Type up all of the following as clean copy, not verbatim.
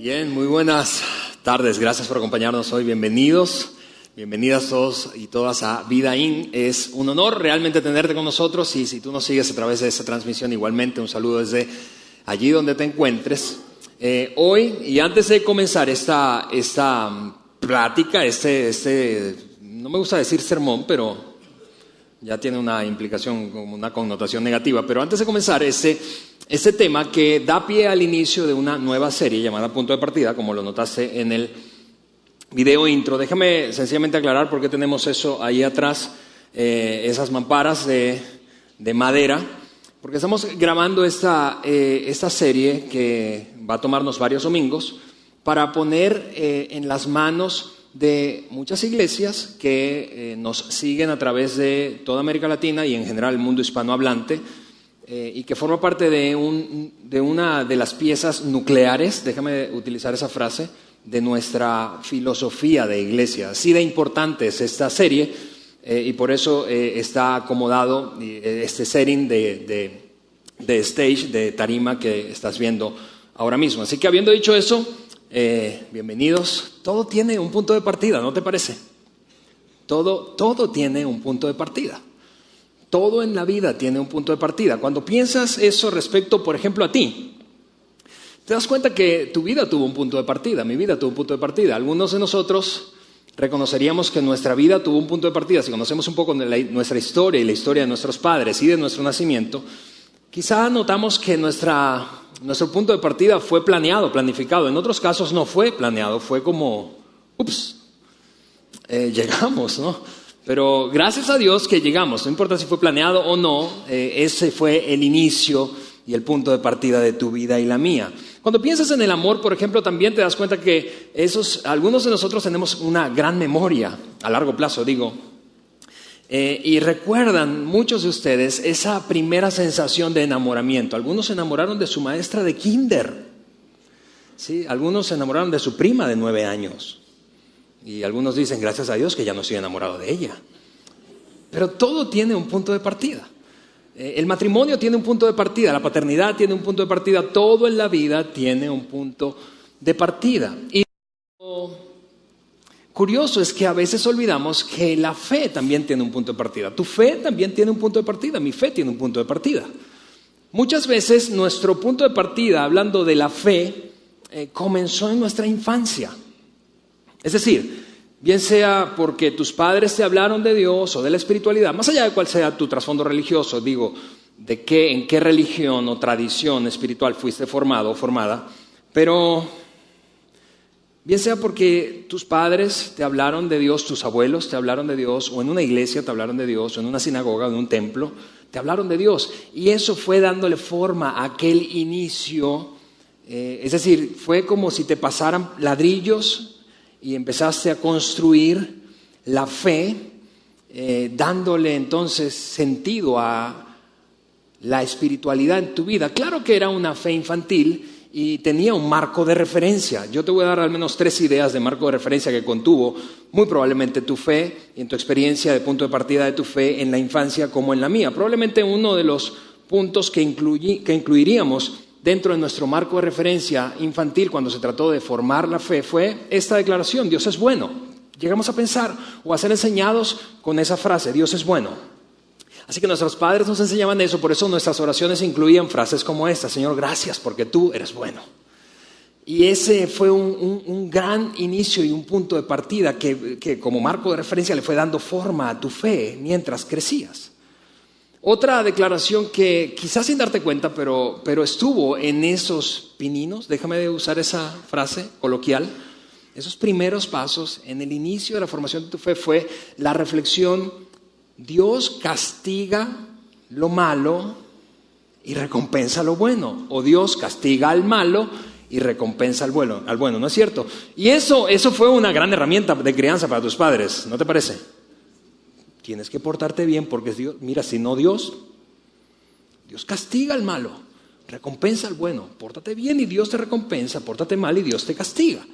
Bien, muy buenas tardes. Gracias por acompañarnos hoy. Bienvenidos, bienvenidas todos y todas a Vida In. Es un honor realmente tenerte con nosotros y si tú nos sigues a través de esta transmisión, igualmente un saludo desde allí donde te encuentres. Hoy, y antes de comenzar esta plática, no me gusta decir sermón, pero ya tiene una implicación, como una connotación negativa, pero antes de comenzar este tema que da pie al inicio de una nueva serie llamada Punto de Partida, como lo notaste en el video intro. Déjame sencillamente aclarar por qué tenemos eso ahí atrás, esas mamparas de madera, porque estamos grabando esta serie que va a tomarnos varios domingos para poner en las manos de muchas iglesias que nos siguen a través de toda América Latina y en general el mundo hispanohablante, y que forma parte de una de las piezas nucleares, déjame utilizar esa frase, de nuestra filosofía de iglesia. Así de importante es esta serie, y por eso está acomodado este setting de stage, de tarima que estás viendo ahora mismo. Así que habiendo dicho eso, bienvenidos. Todo tiene un punto de partida, ¿no te parece? Todo tiene un punto de partida. Todo en la vida tiene un punto de partida. Cuando piensas eso respecto, por ejemplo, a ti, te das cuenta que tu vida tuvo un punto de partida, mi vida tuvo un punto de partida. Algunos de nosotros reconoceríamos que nuestra vida tuvo un punto de partida. Si conocemos un poco de nuestra historia y la historia de nuestros padres y de nuestro nacimiento, quizá notamos que nuestro punto de partida fue planeado, planificado. En otros casos no fue planeado, fue como, llegamos, ¿no? Pero gracias a Dios que llegamos, no importa si fue planeado o no, ese fue el inicio y el punto de partida de tu vida y la mía. Cuando piensas en el amor, por ejemplo, también te das cuenta que algunos de nosotros tenemos una gran memoria, a largo plazo digo, y recuerdan muchos de ustedes esa primera sensación de enamoramiento. Algunos se enamoraron de su maestra de kinder, ¿sí? Algunos se enamoraron de su prima de 9 años. Y algunos dicen, gracias a Dios que ya no estoy enamorado de ella. Pero todo tiene un punto de partida. El matrimonio tiene un punto de partida, la paternidad tiene un punto de partida, todo en la vida tiene un punto de partida. Y lo curioso es que a veces olvidamos que la fe también tiene un punto de partida. Tu fe también tiene un punto de partida, mi fe tiene un punto de partida. Muchas veces nuestro punto de partida, hablando de la fe, comenzó en nuestra infancia. Es decir, bien sea porque tus padres te hablaron de Dios o de la espiritualidad, más allá de cuál sea tu trasfondo religioso, digo, en qué religión o tradición espiritual fuiste formado o formada, pero bien sea porque tus padres te hablaron de Dios, tus abuelos te hablaron de Dios, o en una iglesia te hablaron de Dios, o en una sinagoga, o en un templo, te hablaron de Dios. Y eso fue dándole forma a aquel inicio, es decir, fue como si te pasaran ladrillos y empezaste a construir la fe, dándole entonces sentido a la espiritualidad en tu vida. Claro que era una fe infantil y tenía un marco de referencia. Yo te voy a dar al menos 3 ideas de marco de referencia que contuvo muy probablemente tu fe y en tu experiencia de punto de partida de tu fe en la infancia como en la mía. Probablemente uno de los puntos que incluiríamos dentro de nuestro marco de referencia infantil cuando se trató de formar la fe fue esta declaración: Dios es bueno. Llegamos a pensar o a ser enseñados con esa frase, Dios es bueno. Así que nuestros padres nos enseñaban eso, por eso nuestras oraciones incluían frases como esta: Señor, gracias porque tú eres bueno. Y ese fue un gran inicio y un punto de partida que como marco de referencia le fue dando forma a tu fe mientras crecías. Otra declaración que quizás sin darte cuenta, pero estuvo en esos pininos, déjame usar esa frase coloquial, esos primeros pasos en el inicio de la formación de tu fe fue la reflexión: Dios castiga lo malo y recompensa lo bueno, o Dios castiga al malo y recompensa al bueno, ¿no es cierto? Y eso fue una gran herramienta de crianza para tus padres, ¿no te parece? Tienes que portarte bien porque Dios, mira, si no Dios castiga al malo, recompensa al bueno. Pórtate bien y Dios te recompensa, pórtate mal y Dios te castiga.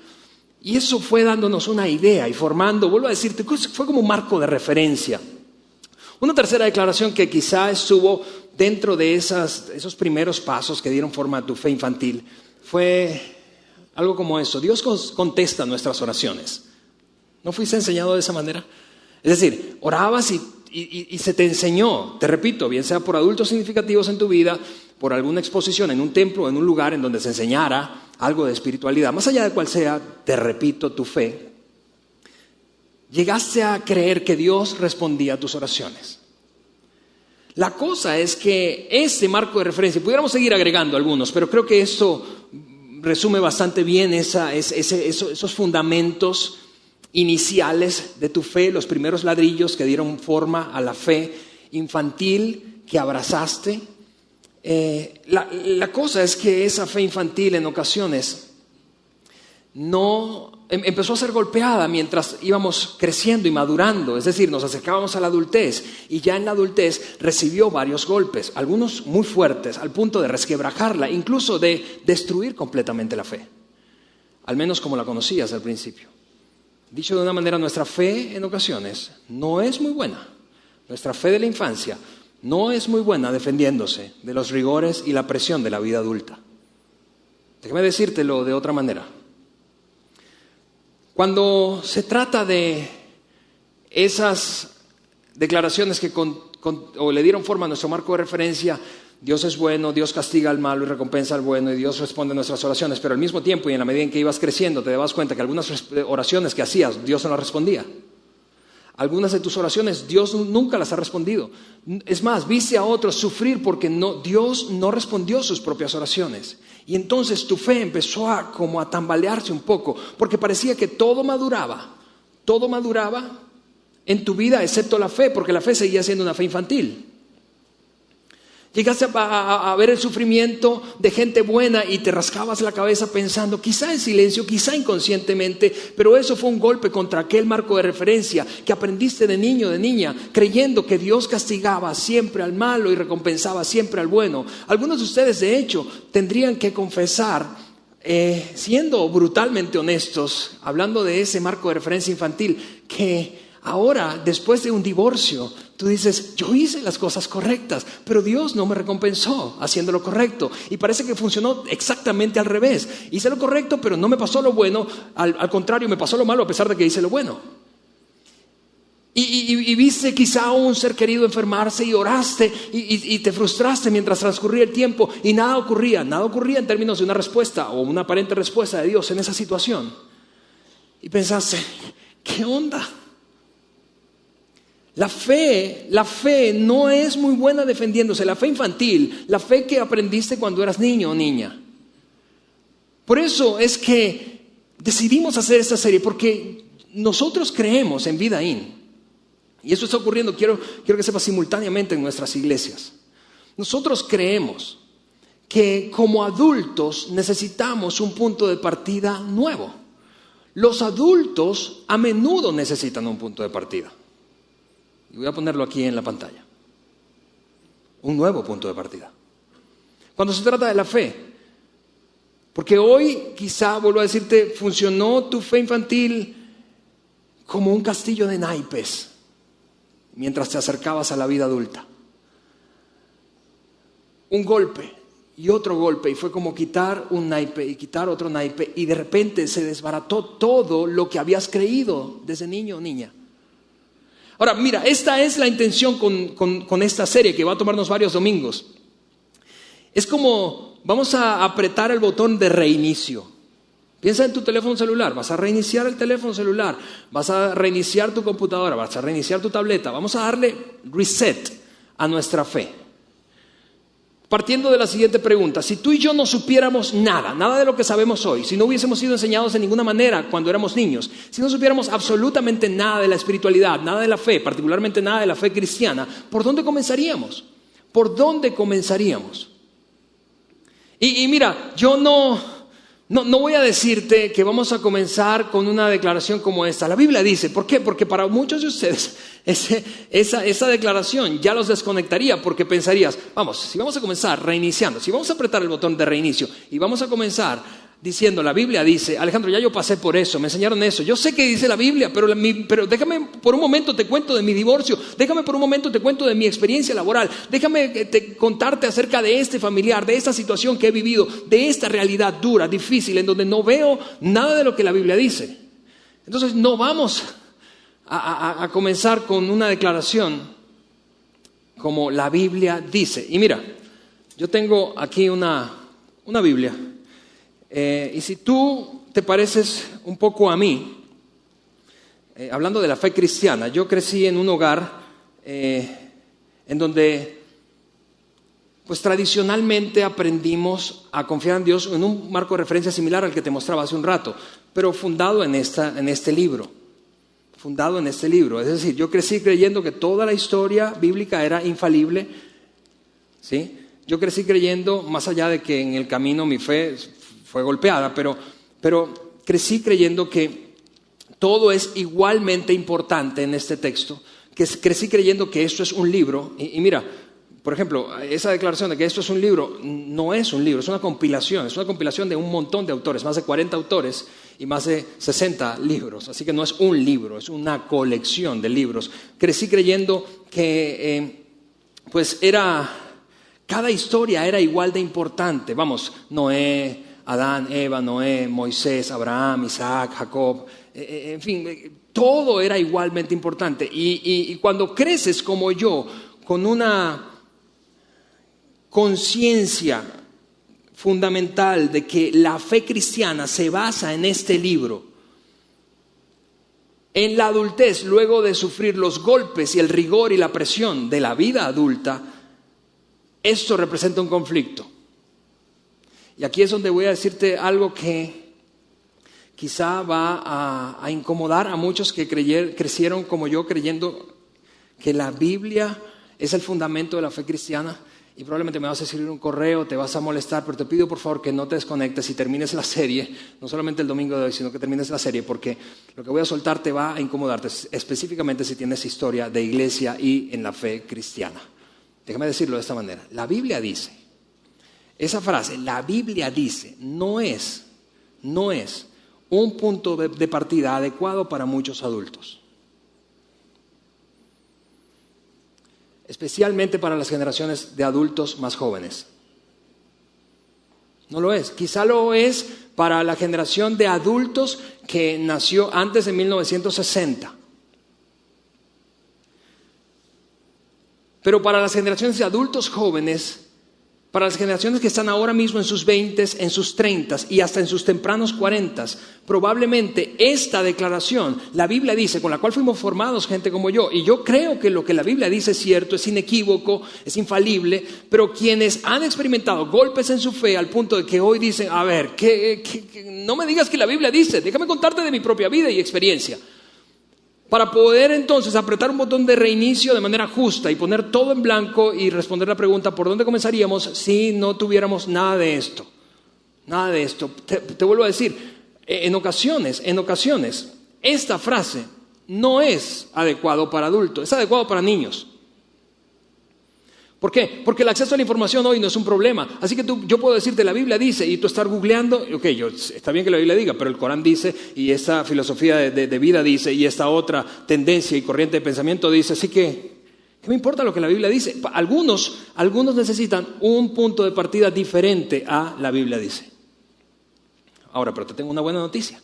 Y eso fue dándonos una idea y formando, vuelvo a decirte, fue como un marco de referencia. Una tercera declaración que quizá estuvo dentro de esos primeros pasos que dieron forma a tu fe infantil fue Algo como eso. Dios contesta nuestras oraciones. ¿No fuiste enseñado de esa manera? Es decir, orabas y se te enseñó, te repito, bien sea por adultos significativos en tu vida, por alguna exposición en un templo o en un lugar en donde se enseñara algo de espiritualidad, más allá de cuál sea, te repito, tu fe, llegaste a creer que Dios respondía a tus oraciones. La cosa es que ese marco de referencia, pudiéramos seguir agregando algunos, pero creo que esto resume bastante bien esos fundamentos iniciales de tu fe, los primeros ladrillos que dieron forma a la fe infantil que abrazaste. La cosa es que esa fe infantil en ocasiones empezó a ser golpeada mientras íbamos creciendo y madurando, es decir, nos acercábamos a la adultez y ya en la adultez recibió varios golpes, algunos muy fuertes, al punto de resquebrajarla, incluso de destruir completamente la fe, al menos como la conocías al principio. Dicho de una manera, nuestra fe en ocasiones no es muy buena. Nuestra fe de la infancia no es muy buena defendiéndose de los rigores y la presión de la vida adulta. Déjame decírtelo de otra manera. Cuando se trata de esas declaraciones que le dieron forma a nuestro marco de referencia, Dios es bueno, Dios castiga al malo y recompensa al bueno y Dios responde a nuestras oraciones, pero al mismo tiempo y en la medida en que ibas creciendo te dabas cuenta que algunas oraciones que hacías Dios no las respondía. Algunas de tus oraciones Dios nunca las ha respondido. Es más, viste a otros sufrir porque Dios no respondió sus propias oraciones. Y entonces tu fe empezó a tambalearse un poco, porque parecía que todo maduraba en tu vida excepto la fe, porque la fe seguía siendo una fe infantil. Llegaste a ver el sufrimiento de gente buena y te rascabas la cabeza pensando, quizá en silencio, quizá inconscientemente, pero eso fue un golpe contra aquel marco de referencia que aprendiste de niño, de niña, creyendo que Dios castigaba siempre al malo y recompensaba siempre al bueno. Algunos de ustedes, de hecho, tendrían que confesar, siendo brutalmente honestos, hablando de ese marco de referencia infantil, que ahora, después de un divorcio, tú dices, yo hice las cosas correctas, pero Dios no me recompensó haciendo lo correcto. Y parece que funcionó exactamente al revés. Hice lo correcto, pero no me pasó lo bueno. Al contrario, me pasó lo malo a pesar de que hice lo bueno. Y viste quizá a un ser querido enfermarse y oraste y te frustraste mientras transcurría el tiempo y nada ocurría en términos de una respuesta o una aparente respuesta de Dios en esa situación. Y pensaste, ¿qué onda? La fe no es muy buena defendiéndose, la fe infantil, la fe que aprendiste cuando eras niño o niña. Por eso es que decidimos hacer esta serie, porque nosotros creemos en Vida In. Y eso está ocurriendo, quiero que sepas, simultáneamente en nuestras iglesias. Nosotros creemos que como adultos necesitamos un punto de partida nuevo. Los adultos a menudo necesitan un punto de partida. Y voy a ponerlo aquí en la pantalla. Un nuevo punto de partida. Cuando se trata de la fe. Porque hoy, quizá, vuelvo a decirte, funcionó tu fe infantil como un castillo de naipes mientras te acercabas a la vida adulta. Un golpe y otro golpe, y fue como quitar un naipe y quitar otro naipe, y de repente se desbarató todo lo que habías creído desde niño o niña. Ahora, mira, esta es la intención con esta serie que va a tomarnos varios domingos. Es como, vamos a apretar el botón de reinicio. Piensa en tu teléfono celular, vas a reiniciar el teléfono celular, vas a reiniciar tu computadora, vas a reiniciar tu tableta, vamos a darle reset a nuestra fe. Partiendo de la siguiente pregunta, si tú y yo no supiéramos nada de lo que sabemos hoy, si no hubiésemos sido enseñados de ninguna manera cuando éramos niños, si no supiéramos absolutamente nada de la espiritualidad, nada de la fe, particularmente nada de la fe cristiana, ¿por dónde comenzaríamos? ¿Por dónde comenzaríamos? Y mira, yo no voy a decirte que vamos a comenzar con una declaración como esta. La Biblia dice, ¿por qué? Porque para muchos de ustedes esa declaración ya los desconectaría, porque pensarías, si vamos a comenzar reiniciando, si vamos a apretar el botón de reinicio y vamos a comenzar diciendo, la Biblia dice, Alejandro, ya yo pasé por eso, me enseñaron eso, yo sé que dice la Biblia, pero déjame por un momento te cuento de mi divorcio, déjame por un momento te cuento de mi experiencia laboral, déjame contarte acerca de este familiar, de esta situación que he vivido, de esta realidad dura, difícil, en donde no veo nada de lo que la Biblia dice. Entonces no vamos a comenzar con una declaración como la Biblia dice. Y mira, yo tengo aquí una Biblia. Y si tú te pareces un poco a mí, hablando de la fe cristiana, yo crecí en un hogar en donde pues tradicionalmente aprendimos a confiar en Dios en un marco de referencia similar al que te mostraba hace un rato, pero fundado en este libro. Fundado en este libro. Es decir, yo crecí creyendo que toda la historia bíblica era infalible, ¿sí? Yo crecí creyendo, más allá de que en el camino mi fe fue golpeada, pero crecí creyendo que todo es igualmente importante en este texto, que crecí creyendo que esto es un libro, y mira, por ejemplo, esa declaración de que esto es un libro, no es un libro, es una compilación de un montón de autores, más de 40 autores y más de 60 libros, así que no es un libro, es una colección de libros. Crecí creyendo que cada historia era igual de importante, vamos, Noé, Adán, Eva, Noé, Moisés, Abraham, Isaac, Jacob, en fin, todo era igualmente importante. Y cuando creces como yo, con una conciencia fundamental de que la fe cristiana se basa en este libro, en la adultez, luego de sufrir los golpes y el rigor y la presión de la vida adulta, esto representa un conflicto. Y aquí es donde voy a decirte algo que quizá va a incomodar a muchos que crecieron como yo creyendo que la Biblia es el fundamento de la fe cristiana. Y probablemente me vas a escribir un correo, te vas a molestar, pero te pido por favor que no te desconectes y termines la serie, no solamente el domingo de hoy, sino que termines la serie, porque lo que voy a soltar te va a incomodarte, específicamente si tienes historia de iglesia y en la fe cristiana. Déjame decirlo de esta manera. La Biblia dice, esa frase, la Biblia dice, no es un punto de partida adecuado para muchos adultos. Especialmente para las generaciones de adultos más jóvenes. No lo es. Quizá lo es para la generación de adultos que nació antes de 1960. Pero para las generaciones de adultos jóvenes, para las generaciones que están ahora mismo en sus 20s, en sus 30s y hasta en sus tempranos 40s, probablemente esta declaración, la Biblia dice, con la cual fuimos formados gente como yo, y yo creo que lo que la Biblia dice es cierto, es inequívoco, es infalible, pero quienes han experimentado golpes en su fe al punto de que hoy dicen, a ver, no me digas que la Biblia dice, déjame contarte de mi propia vida y experiencia. Para poder entonces apretar un botón de reinicio de manera justa y poner todo en blanco y responder la pregunta, ¿por dónde comenzaríamos si no tuviéramos nada de esto? Nada de esto. Te vuelvo a decir, en ocasiones, esta frase no es adecuado para adultos, es adecuado para niños. ¿Por qué? Porque el acceso a la información hoy no es un problema. Así que yo puedo decirte, la Biblia dice, y tú estar googleando, está bien que la Biblia diga, pero el Corán dice, y esta filosofía de vida dice, y esta otra tendencia y corriente de pensamiento dice, así que, ¿qué me importa lo que la Biblia dice? Algunos necesitan un punto de partida diferente a la Biblia dice. Ahora, pero te tengo una buena noticia.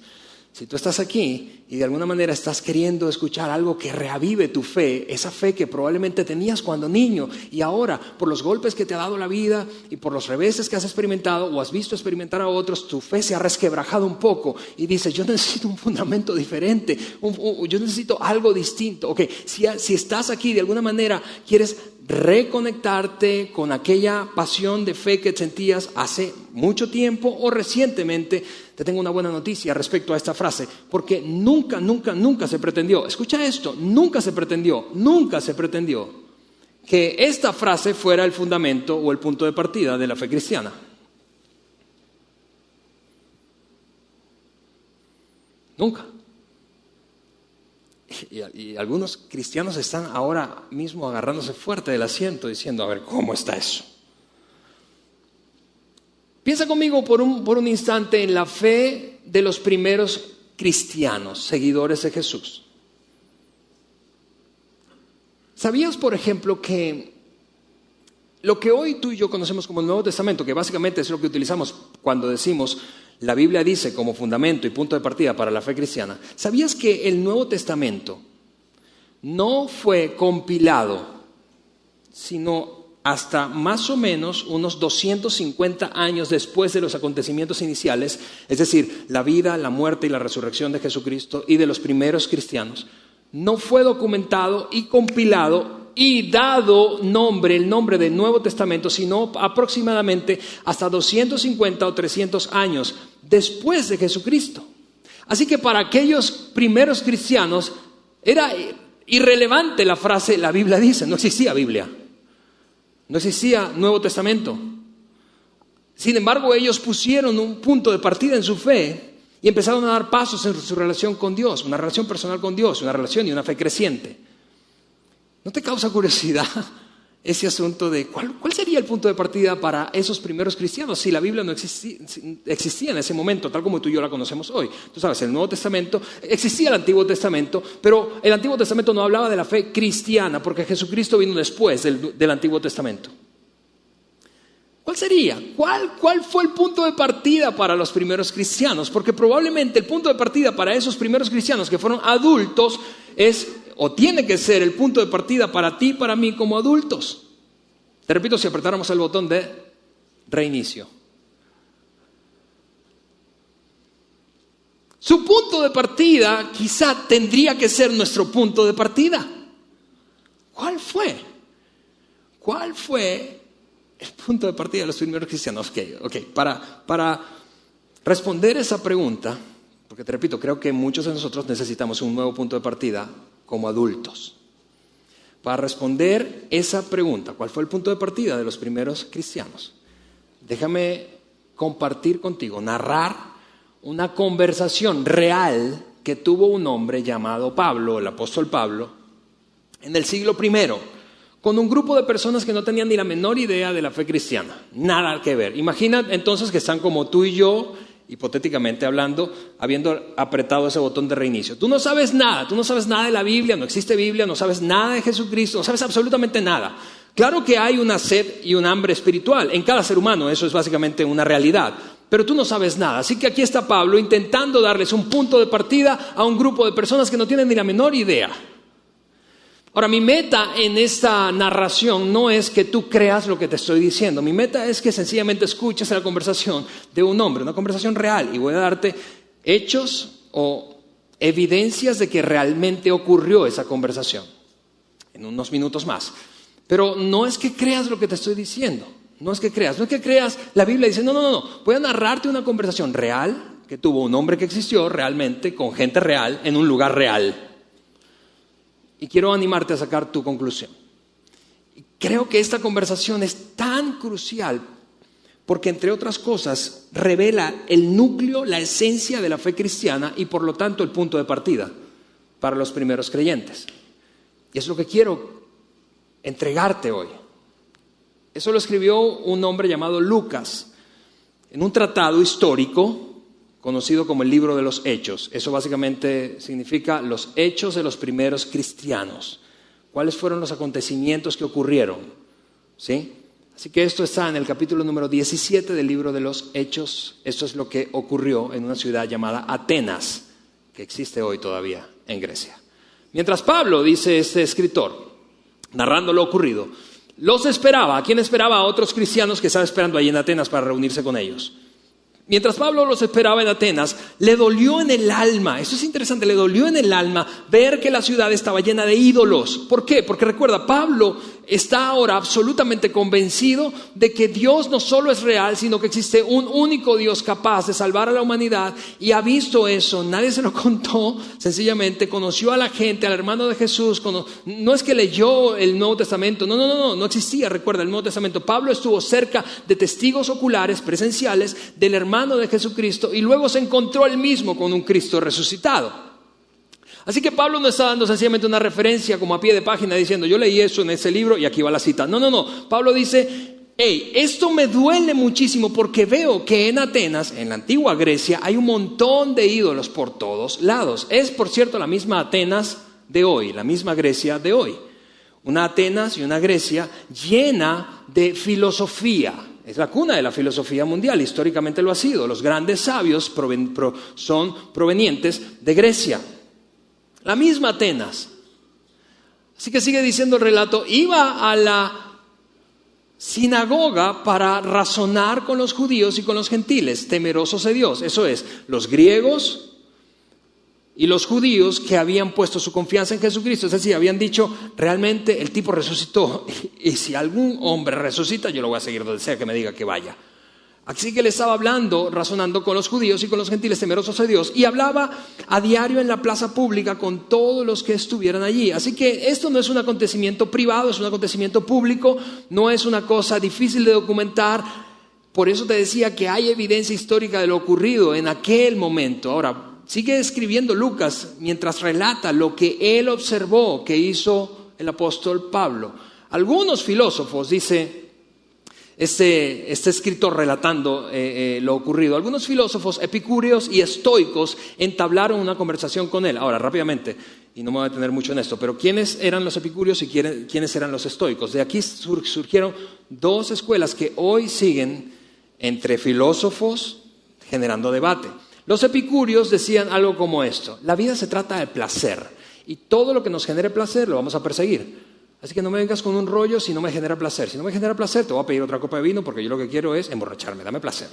Si tú estás aquí y de alguna manera estás queriendo escuchar algo que reavive tu fe, esa fe que probablemente tenías cuando niño y ahora por los golpes que te ha dado la vida y por los reveses que has experimentado o has visto experimentar a otros, tu fe se ha resquebrajado un poco y dices, yo necesito un fundamento diferente, yo necesito algo distinto. Ok, si estás aquí de alguna manera quieres reconectarte con aquella pasión de fe que sentías hace mucho tiempo o recientemente, te tengo una buena noticia respecto a esta frase, porque nunca se pretendió, escucha esto, nunca se pretendió que esta frase fuera el fundamento o el punto de partida de la fe cristiana. Nunca. Y algunos cristianos están ahora mismo agarrándose fuerte del asiento diciendo, a ver, ¿cómo está eso? Piensa conmigo por un instante en la fe de los primeros cristianos, seguidores de Jesús. ¿Sabías, por ejemplo, que lo que hoy tú y yo conocemos como el Nuevo Testamento, que básicamente es lo que utilizamos cuando decimos la Biblia dice como fundamento y punto de partida para la fe cristiana? ¿Sabías que el Nuevo Testamento no fue compilado, sino hasta más o menos unos 250 años después de los acontecimientos iniciales, es decir, la vida, la muerte y la resurrección de Jesucristo y de los primeros cristianos? No fue documentado y compilado y dado el nombre del Nuevo Testamento, sino aproximadamente hasta 250 o 300 años después de Jesucristo. Así que para aquellos primeros cristianos era irrelevante la frase la Biblia dice, no existía Biblia. No existía Nuevo Testamento. Sin embargo, ellos pusieron un punto de partida en su fe y empezaron a dar pasos en su relación con Dios, una relación personal con Dios, una relación y una fe creciente. ¿No te causa curiosidad ese asunto de cuál sería el punto de partida para esos primeros cristianos si la Biblia no existía en ese momento, tal como tú y yo la conocemos hoy? Tú sabes, el Nuevo Testamento, existía el Antiguo Testamento, pero el Antiguo Testamento no hablaba de la fe cristiana porque Jesucristo vino después del Antiguo Testamento. ¿Cuál sería? ¿Cuál fue el punto de partida para los primeros cristianos? Porque probablemente el punto de partida para esos primeros cristianos que fueron adultos es o tiene que ser el punto de partida para ti y para mí como adultos. Te repito, si apretáramos el botón de reinicio. Su punto de partida quizá tendría que ser nuestro punto de partida. ¿Cuál fue? ¿Cuál fue el punto de partida de los primeros cristianos? Ok. Para responder esa pregunta, porque te repito, creo que muchos de nosotros necesitamos un nuevo punto de partida como adultos. Para responder esa pregunta, ¿cuál fue el punto de partida de los primeros cristianos? Déjame compartir contigo, narrar una conversación real que tuvo un hombre llamado Pablo, el apóstol Pablo, en el siglo I, con un grupo de personas que no tenían ni la menor idea de la fe cristiana. Nada que ver. Imagina entonces que están como tú y yo, hipotéticamente hablando, habiendo apretado ese botón de reinicio. Tú no sabes nada de la Biblia, no existe Biblia, no sabes nada de Jesucristo, no sabes absolutamente nada. Claro que hay una sed y un hambre espiritual en cada ser humano, eso es básicamente una realidad, pero tú no sabes nada. Así que aquí está Pablo intentando darles un punto de partida a un grupo de personas que no tienen ni la menor idea. Ahora, mi meta en esta narración no es que tú creas lo que te estoy diciendo. Mi meta es que sencillamente escuches la conversación de un hombre, una conversación real. Y voy a darte hechos o evidencias de que realmente ocurrió esa conversación en unos minutos más. Pero no es que creas lo que te estoy diciendo. No es que creas. La Biblia dice, no. Voy a narrarte una conversación real que tuvo un hombre que existió realmente con gente real en un lugar real. Y quiero animarte a sacar tu conclusión. Creo que esta conversación es tan crucial porque, entre otras cosas, revela el núcleo, la esencia de la fe cristiana y, por lo tanto, el punto de partida para los primeros creyentes. Y es lo que quiero entregarte hoy. Eso lo escribió un hombre llamado Lucas en un tratado histórico conocido como el libro de los Hechos. Eso básicamente significa los hechos de los primeros cristianos. ¿Cuáles fueron los acontecimientos que ocurrieron? ¿Sí? Así que esto está en el capítulo número 17 del libro de los Hechos. Esto es lo que ocurrió en una ciudad llamada Atenas, que existe hoy todavía en Grecia. Mientras Pablo, dice este escritor, narrando lo ocurrido, los esperaba. ¿A quién esperaba? A otros cristianos que estaban esperando allí en Atenas para reunirse con ellos. Mientras Pablo los esperaba en Atenas, le dolió en el alma, eso es interesante, le dolió en el alma ver que la ciudad estaba llena de ídolos. ¿Por qué? Porque recuerda, Pablo está ahora absolutamente convencido de que Dios no solo es real, sino que existe un único Dios capaz de salvar a la humanidad, y ha visto eso, nadie se lo contó, sencillamente conoció a la gente, al hermano de Jesús, no es que leyó el Nuevo Testamento, no existía, recuerda, el Nuevo Testamento. Pablo estuvo cerca de testigos oculares, presenciales, del hermano de Jesucristo, y luego se encontró él mismo con un Cristo resucitado. Así que Pablo no está dando sencillamente una referencia como a pie de página diciendo yo leí eso en ese libro y aquí va la cita. No. Pablo dice esto me duele muchísimo porque veo que en Atenas, en la antigua Grecia, hay un montón de ídolos por todos lados. Es, por cierto, la misma Atenas de hoy, la misma Grecia de hoy. Una Atenas y una Grecia llena de filosofía. Es la cuna de la filosofía mundial, históricamente lo ha sido. Los grandes sabios son provenientes de Grecia. La misma Atenas. Así que sigue diciendo el relato, iba a la sinagoga para razonar con los judíos y con los gentiles, temerosos de Dios. Eso es, los griegos y los judíos que habían puesto su confianza en Jesucristo. Es decir, habían dicho, realmente el tipo resucitó y si algún hombre resucita, yo lo voy a seguir donde sea que me diga que vaya. Así que él estaba hablando, razonando con los judíos y con los gentiles temerosos de Dios, y hablaba a diario en la plaza pública con todos los que estuvieran allí. Así que esto no es un acontecimiento privado, es un acontecimiento público, no es una cosa difícil de documentar. Por eso te decía que hay evidencia histórica de lo ocurrido en aquel momento. Ahora, sigue escribiendo Lucas mientras relata lo que él observó que hizo el apóstol Pablo. Algunos filósofos, dice este escritor relatando lo ocurrido, algunos filósofos epicúreos y estoicos entablaron una conversación con él. Ahora, rápidamente, y no me voy a detener mucho en esto, pero ¿quiénes eran los epicúreos y quiénes eran los estoicos? De aquí surgieron dos escuelas que hoy siguen entre filósofos generando debate. Los epicúreos decían algo como esto: la vida se trata de placer y todo lo que nos genere placer lo vamos a perseguir. Así que no me vengas con un rollo si no me genera placer. Si no me genera placer, te voy a pedir otra copa de vino porque yo lo que quiero es emborracharme, dame placer.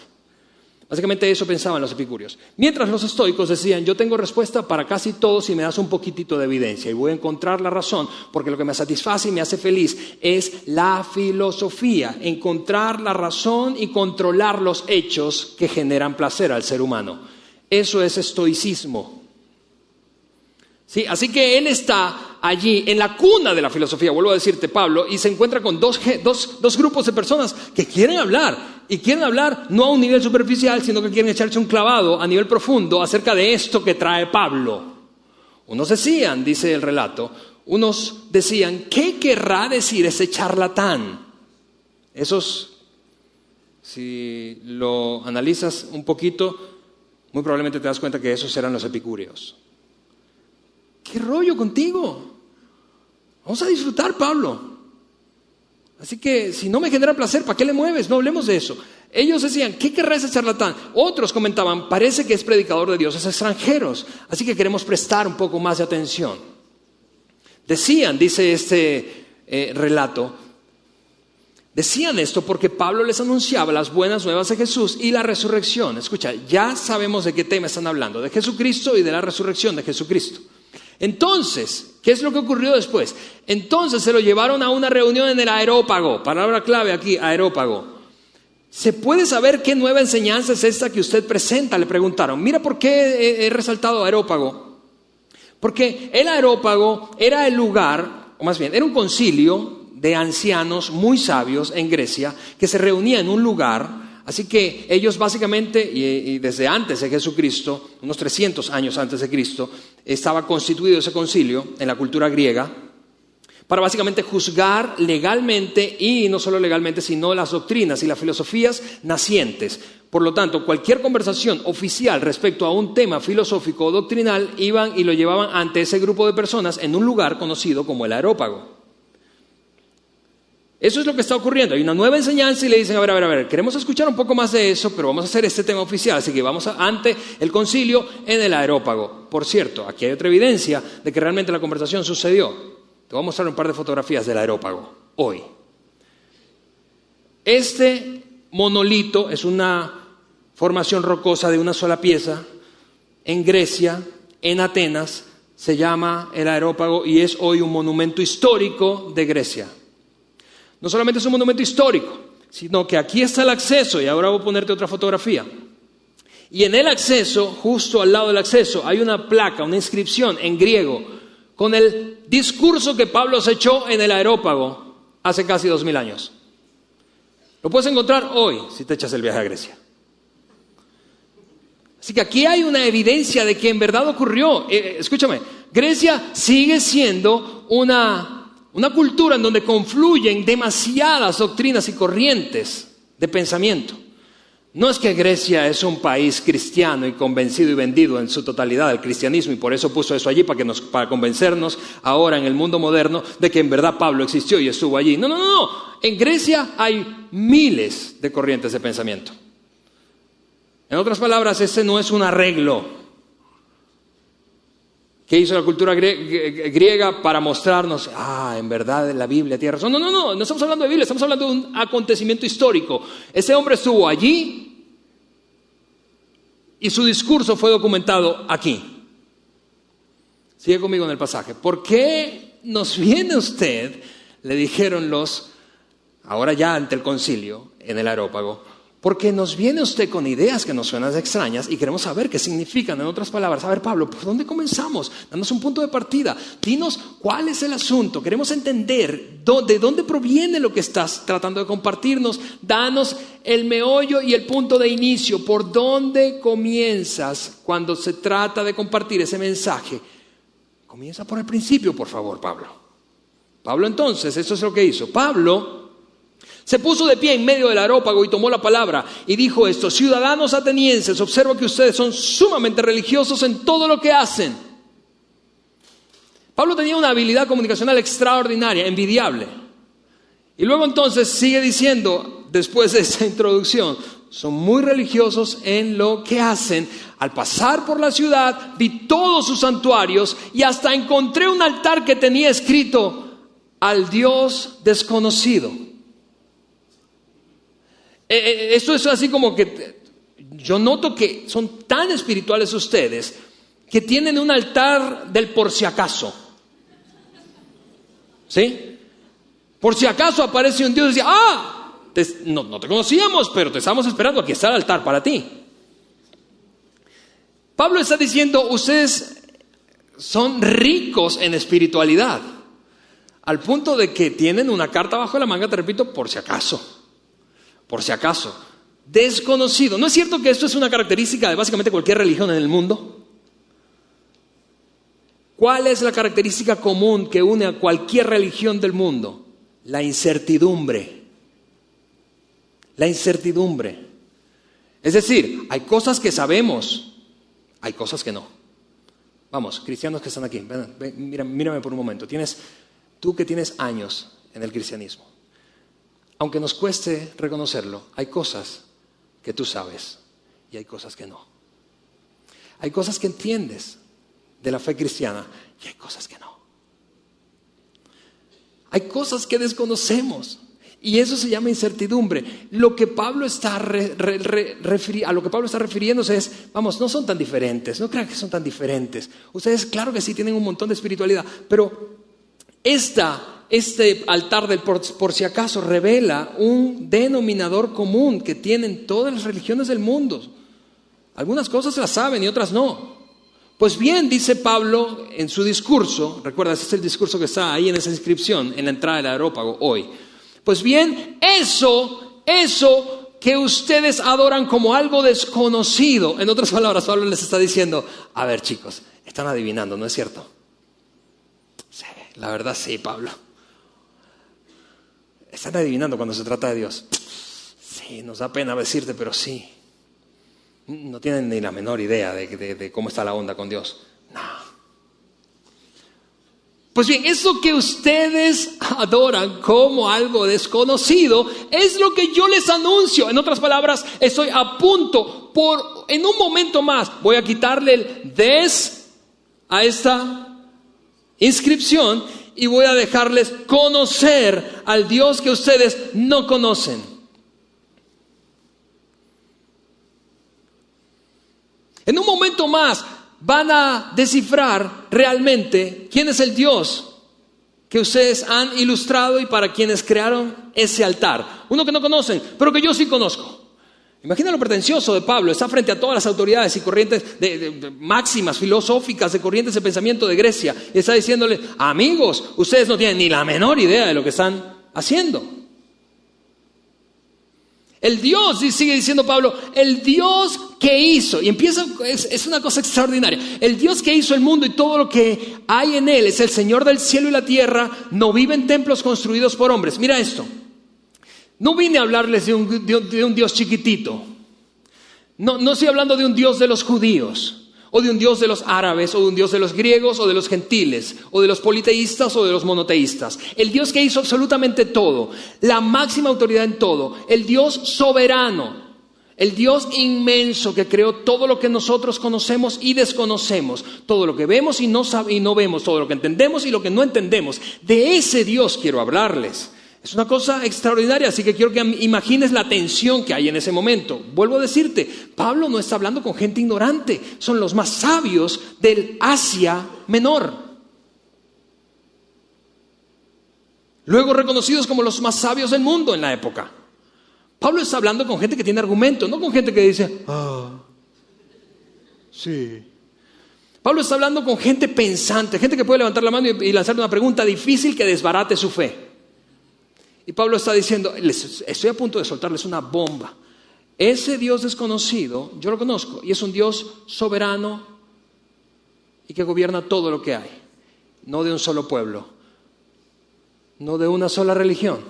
Básicamente eso pensaban los epicúreos. Mientras los estoicos decían, yo tengo respuesta para casi todo si me das un poquitito de evidencia y voy a encontrar la razón, porque lo que me satisface y me hace feliz es la filosofía, encontrar la razón y controlar los hechos que generan placer al ser humano. Eso es estoicismo. ¿Sí? Así que él está allí en la cuna de la filosofía, vuelvo a decirte, Pablo, y se encuentra con dos grupos de personas que quieren hablar, y quieren hablar no a un nivel superficial, sino que quieren echarse un clavado a nivel profundo acerca de esto que trae Pablo. Unos decían, dice el relato, unos decían, ¿qué querrá decir ese charlatán? Esos, si lo analizas un poquito, muy probablemente te das cuenta que esos eran los epicúreos. ¿Qué rollo contigo? Vamos a disfrutar, Pablo. Así que si no me genera placer, ¿para qué le mueves? No hablemos de eso. Ellos decían, ¿qué querrá ese charlatán? Otros comentaban, parece que es predicador de dioses extranjeros, así que queremos prestar un poco más de atención. Decían, dice este relato, decían esto porque Pablo les anunciaba las buenas nuevas de Jesús y la resurrección. Escucha, ya sabemos de qué tema están hablando, de Jesucristo y de la resurrección de Jesucristo. Entonces, ¿qué es lo que ocurrió después? Entonces se lo llevaron a una reunión en el Areópago. Palabra clave aquí, Areópago. ¿Se puede saber qué nueva enseñanza es esta que usted presenta? Le preguntaron. Mira por qué he resaltado Areópago. Porque el Areópago era el lugar, o más bien, era un concilio de ancianos muy sabios en Grecia que se reunía en un lugar. Así que ellos básicamente, y desde antes de Jesucristo, unos 300 años antes de Cristo, estaba constituido ese concilio en la cultura griega para básicamente juzgar legalmente, y no solo legalmente, sino las doctrinas y las filosofías nacientes. Por lo tanto, cualquier conversación oficial respecto a un tema filosófico o doctrinal iban y lo llevaban ante ese grupo de personas en un lugar conocido como el Areópago. Eso es lo que está ocurriendo. Hay una nueva enseñanza y le dicen, a ver, queremos escuchar un poco más de eso, pero vamos a hacer este tema oficial. Así que vamos ante el concilio en el Areópago. Por cierto, aquí hay otra evidencia de que realmente la conversación sucedió. Te voy a mostrar un par de fotografías del Areópago hoy. Este monolito es una formación rocosa de una sola pieza en Grecia, en Atenas. Se llama el Areópago y es hoy un monumento histórico de Grecia. No solamente es un monumento histórico, sino que aquí está el acceso, y ahora voy a ponerte otra fotografía. Y en el acceso, justo al lado del acceso, hay una placa, una inscripción en griego, con el discurso que Pablo se echó en el Areópago hace casi 2000 años. Lo puedes encontrar hoy, si te echas el viaje a Grecia. Así que aquí hay una evidencia de que en verdad ocurrió. Escúchame, Grecia sigue siendo una Una cultura en donde confluyen demasiadas doctrinas y corrientes de pensamiento. No es que Grecia es un país cristiano y convencido y vendido en su totalidad al cristianismo y por eso puso eso allí para convencernos ahora en el mundo moderno de que en verdad Pablo existió y estuvo allí. No. En Grecia hay miles de corrientes de pensamiento. En otras palabras, ese no es un arreglo que hizo la cultura griega para mostrarnos, en verdad la Biblia tiene razón. No estamos hablando de Biblia, estamos hablando de un acontecimiento histórico. Ese hombre estuvo allí y su discurso fue documentado aquí. Sigue conmigo en el pasaje. ¿Por qué nos viene usted? Le dijeron ahora ya ante el concilio, en el Areópago. Porque nos viene usted con ideas que nos suenan extrañas y queremos saber qué significan. En otras palabras, a ver, Pablo, ¿por dónde comenzamos? Danos un punto de partida. Dinos cuál es el asunto. Queremos entender de dónde proviene lo que estás tratando de compartirnos. Danos el meollo y el punto de inicio. ¿Por dónde comienzas cuando se trata de compartir ese mensaje? Comienza por el principio, por favor, Pablo. Pablo, entonces, eso es lo que hizo. Pablo se puso de pie en medio del Areópago y tomó la palabra y dijo esto: ciudadanos atenienses, observo que ustedes son sumamente religiosos en todo lo que hacen. Pablo tenía una habilidad comunicacional extraordinaria, envidiable. Y luego entonces sigue diciendo, después de esa introducción, son muy religiosos en lo que hacen. Al pasar por la ciudad, vi todos sus santuarios y hasta encontré un altar que tenía escrito al Dios desconocido. Esto es así como que yo noto que son tan espirituales ustedes que tienen un altar del por si acaso. ¿Sí? Por si acaso aparece un Dios y dice, no te conocíamos, pero te estamos esperando, aquí está el altar para ti. Pablo está diciendo, ustedes son ricos en espiritualidad, al punto de que tienen una carta bajo la manga, te repito, por si acaso. Por si acaso, desconocido. ¿No es cierto que esto es una característica de básicamente cualquier religión en el mundo? ¿Cuál es la característica común que une a cualquier religión del mundo? La incertidumbre. La incertidumbre. Es decir, hay cosas que sabemos, hay cosas que no. Vamos, cristianos que están aquí, mírame por un momento. Tú que tienes años en el cristianismo. Aunque nos cueste reconocerlo, hay cosas que tú sabes y hay cosas que no. Hay cosas que entiendes de la fe cristiana y hay cosas que no. Hay cosas que desconocemos y eso se llama incertidumbre. Lo que Pablo está a lo que Pablo está refiriéndose es, vamos, no son tan diferentes, no crean que son tan diferentes. Ustedes claro que sí tienen un montón de espiritualidad, pero este altar del por si acaso revela un denominador común que tienen todas las religiones del mundo. Algunas cosas las saben y otras no. Pues bien, dice Pablo en su discurso, recuerda, ese es el discurso que está ahí en esa inscripción, en la entrada del Areópago hoy. Pues bien, eso que ustedes adoran como algo desconocido, en otras palabras, Pablo les está diciendo, a ver chicos, están adivinando, ¿no es cierto? Sí, la verdad sí, Pablo. Están adivinando cuando se trata de Dios. Sí, nos da pena decirte, pero sí. No tienen ni la menor idea de cómo está la onda con Dios. No. Pues bien, eso que ustedes adoran como algo desconocido es lo que yo les anuncio. En otras palabras, estoy a punto, en un momento más, voy a quitarle el des a esta inscripción y voy a dejarles conocer al Dios que ustedes no conocen. En un momento más van a descifrar realmente quién es el Dios que ustedes han ilustrado y para quienes crearon ese altar. Uno que no conocen, pero que yo sí conozco. Imagina lo pretencioso de Pablo, está frente a todas las autoridades y corrientes de máximas filosóficas, de corrientes de pensamiento de Grecia, y está diciéndole, amigos, ustedes no tienen ni la menor idea de lo que están haciendo. El Dios, y sigue diciendo Pablo, el Dios que hizo, y empieza, es una cosa extraordinaria, el Dios que hizo el mundo y todo lo que hay en él, es el Señor del cielo y la tierra, no vive en templos construidos por hombres. Mira esto, no vine a hablarles de un Dios chiquitito, no estoy hablando de un Dios de los judíos, o de un Dios de los árabes, o de un Dios de los griegos, o de los gentiles, o de los politeístas, o de los monoteístas. El Dios que hizo absolutamente todo, la máxima autoridad en todo, el Dios soberano, el Dios inmenso que creó todo lo que nosotros conocemos y desconocemos, todo lo que vemos y no vemos, todo lo que entendemos y lo que no entendemos. De ese Dios quiero hablarles. Es una cosa extraordinaria, así que quiero que imagines la tensión que hay en ese momento. Vuelvo a decirte, Pablo no está hablando con gente ignorante, son los más sabios del Asia Menor. Luego reconocidos como los más sabios del mundo en la época. Pablo está hablando con gente que tiene argumento, no con gente que dice, sí. Pablo está hablando con gente pensante, gente que puede levantar la mano y lanzarle una pregunta difícil que desbarate su fe. Y Pablo está diciendo, estoy a punto de soltarles una bomba. Ese Dios desconocido, yo lo conozco, y es un Dios soberano y que gobierna todo lo que hay. No de un solo pueblo, no de una sola religión,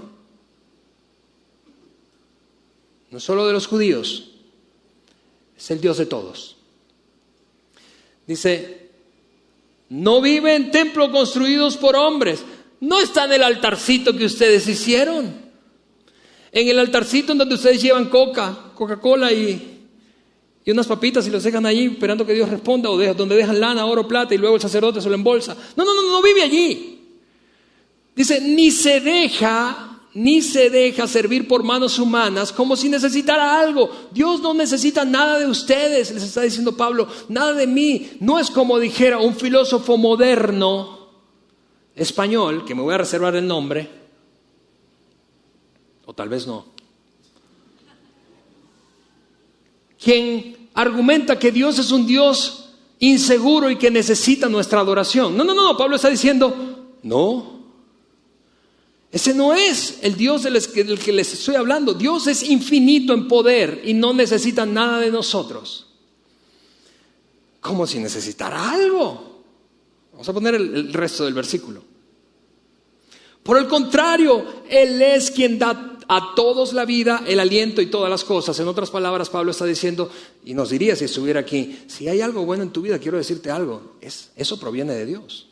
no solo de los judíos, es el Dios de todos. Dice, no vive en templos construidos por hombres. No está en el altarcito que ustedes hicieron. En el altarcito en donde ustedes llevan Coca-Cola y unas papitas y los dejan allí esperando que Dios responda, o donde dejan lana, oro, plata y luego el sacerdote se lo embolsa. No vive allí. Dice, ni se deja servir por manos humanas como si necesitara algo. Dios no necesita nada de ustedes, les está diciendo Pablo, nada de mí. No es como dijera un filósofo moderno español, que me voy a reservar el nombre, o tal vez no, quien argumenta que Dios es un Dios inseguro y que necesita nuestra adoración. No, Pablo está diciendo, no, ese no es el Dios del que les estoy hablando. Dios es infinito en poder y no necesita nada de nosotros. Como si necesitara algo. Vamos a poner el resto del versículo. Por el contrario, Él es quien da a todos la vida, el aliento y todas las cosas. En otras palabras, Pablo está diciendo, y nos diría si estuviera aquí, si hay algo bueno en tu vida, quiero decirte algo, eso proviene de Dios.